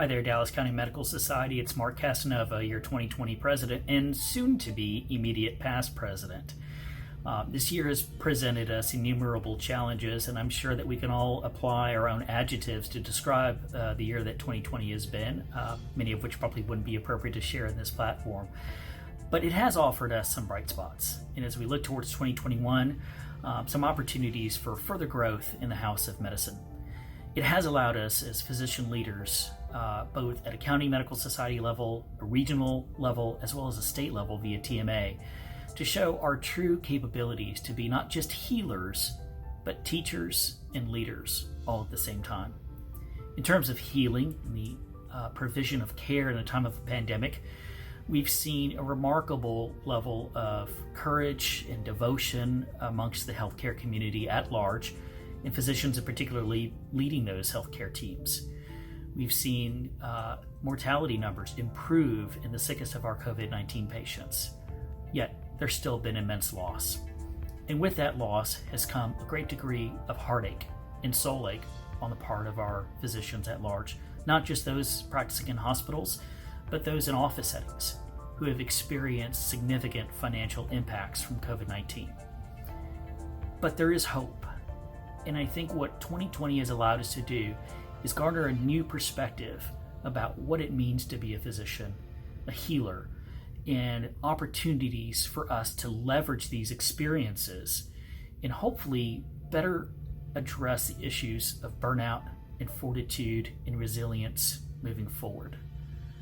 Hi there, Dallas County Medical Society. It's Mark Casanova, your 2020 president and soon-to-be immediate past president. This year has presented us innumerable challenges, and I'm sure that we can all apply our own adjectives to describe the year that 2020 has been, many of which probably wouldn't be appropriate to share in this platform. But it has offered us some bright spots, and as we look towards 2021, some opportunities for further growth in the House of Medicine. It has allowed us as physician leaders, both at a county medical society level, a regional level, as well as a state level via TMA, to show our true capabilities to be not just healers, but teachers and leaders all at the same time. In terms of healing and the provision of care in a time of a pandemic, we've seen a remarkable level of courage and devotion amongst the healthcare community at large, and physicians in particularly leading those healthcare teams. We've seen mortality numbers improve in the sickest of our COVID-19 patients, yet there's still been immense loss. And with that loss has come a great degree of heartache and soul ache on the part of our physicians at large, not just those practicing in hospitals, but those in office settings who have experienced significant financial impacts from COVID-19. But there is hope. And I think what 2020 has allowed us to do is garner a new perspective about what it means to be a physician, a healer, and opportunities for us to leverage these experiences and hopefully better address the issues of burnout and fortitude and resilience moving forward.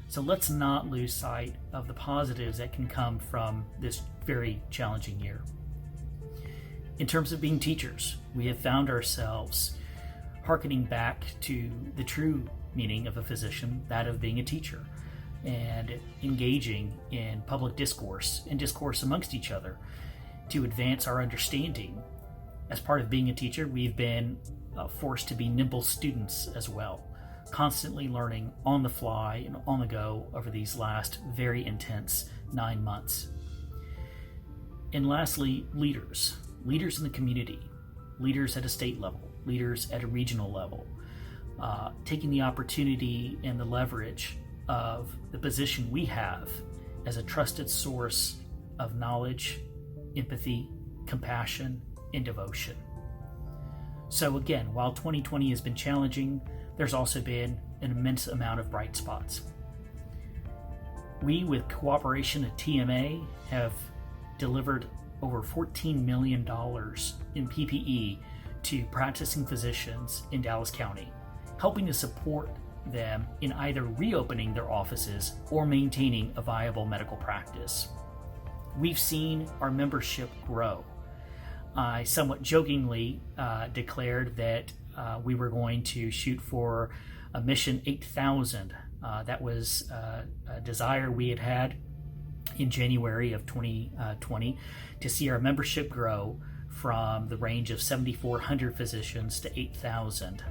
So let's not lose sight of the positives that can come from this very challenging year. In terms of being teachers, we have found ourselves hearkening back to the true meaning of a physician, that of being a teacher, and engaging in public discourse and discourse amongst each other to advance our understanding. As part of being a teacher, we've been forced to be nimble students as well, constantly learning on the fly and on the go over these last very intense 9 months. And lastly, leaders in the community, leaders at a state level, leaders at a regional level, taking the opportunity and the leverage of the position we have as a trusted source of knowledge, empathy, compassion, and devotion. So again, while 2020 has been challenging, there's also been an immense amount of bright spots. We, with cooperation at TMA, have delivered over $14 million in PPE to practicing physicians in Dallas County, helping to support them in either reopening their offices or maintaining a viable medical practice. We've seen our membership grow. I somewhat jokingly declared that we were going to shoot for a mission 8,000. That was a desire we had in January of 2020 to see our membership grow from the range of 7,400 physicians to 8,000.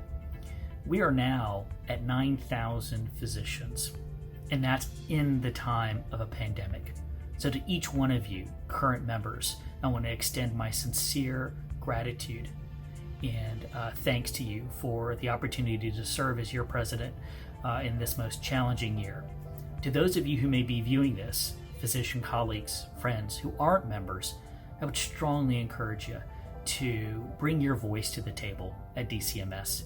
We are now at 9,000 physicians, and that's in the time of a pandemic. So to each one of you, current members, I want to extend my sincere gratitude and thanks to you for the opportunity to serve as your president in this most challenging year. To those of you who may be viewing this, physician colleagues, friends who aren't members, I would strongly encourage you to bring your voice to the table at DCMS.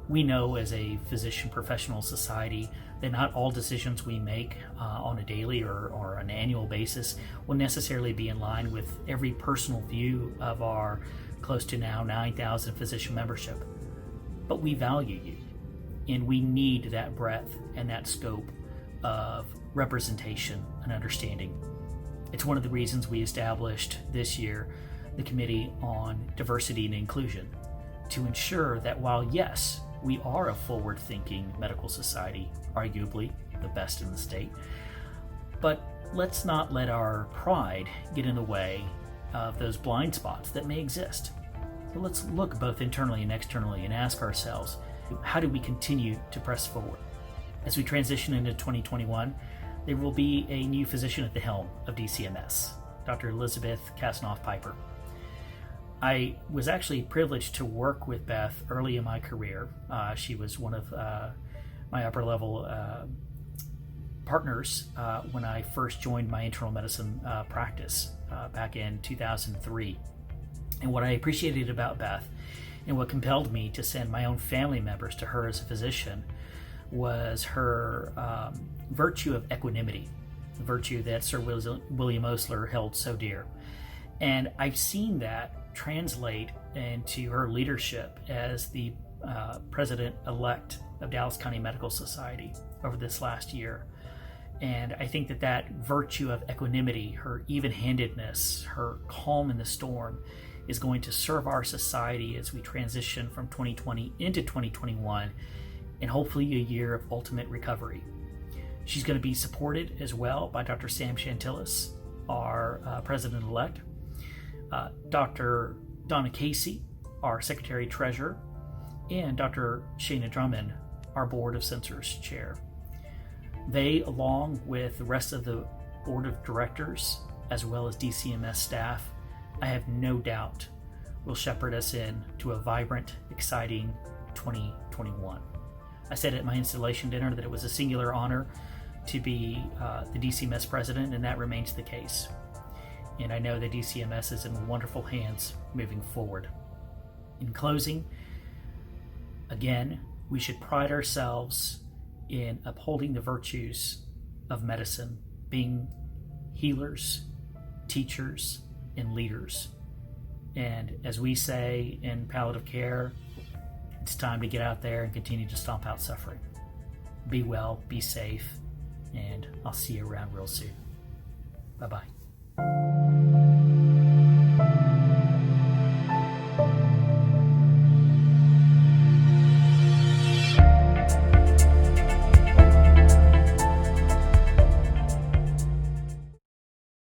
We know as a physician professional society that not all decisions we make on a daily or an annual basis will necessarily be in line with every personal view of our close to now 9,000 physician membership. But we value you, and we need that breadth and that scope of representation and understanding. It's one of the reasons we established this year the Committee on Diversity and Inclusion, to ensure that while yes, we are a forward-thinking medical society, arguably the best in the state, but let's not let our pride get in the way of those blind spots that may exist. So let's look both internally and externally and ask ourselves, how do we continue to press forward? As we transition into 2021, there will be a new physician at the helm of DCMS, Dr. Elizabeth Casanova-Piper. I was actually privileged to work with Beth early in my career. She was one of my upper level partners when I first joined my internal medicine practice back in 2003. And what I appreciated about Beth and what compelled me to send my own family members to her as a physician was her virtue of equanimity, the virtue that Sir William Osler held so dear. And I've seen that translate into her leadership as the president-elect of Dallas County Medical Society over this last year. And I think that that virtue of equanimity, her even-handedness, her calm in the storm, is going to serve our society as we transition from 2020 into 2021 and hopefully a year of ultimate recovery. She's going to be supported as well by Dr. Sam Chantillis, our president-elect, Dr. Donna Casey, our secretary-treasurer, and Dr. Shana Drummond, our board of censors chair. They, along with the rest of the board of directors, as well as DCMS staff, I have no doubt will shepherd us in to a vibrant, exciting 2021. I said at my installation dinner that it was a singular honor to be the DCMS president, and that remains the case. And I know that DCMS is in wonderful hands moving forward. In closing, again, we should pride ourselves in upholding the virtues of medicine, being healers, teachers, and leaders. And as we say in palliative care, it's time to get out there and continue to stomp out suffering. Be well, be safe, and I'll see you around real soon. Bye-bye.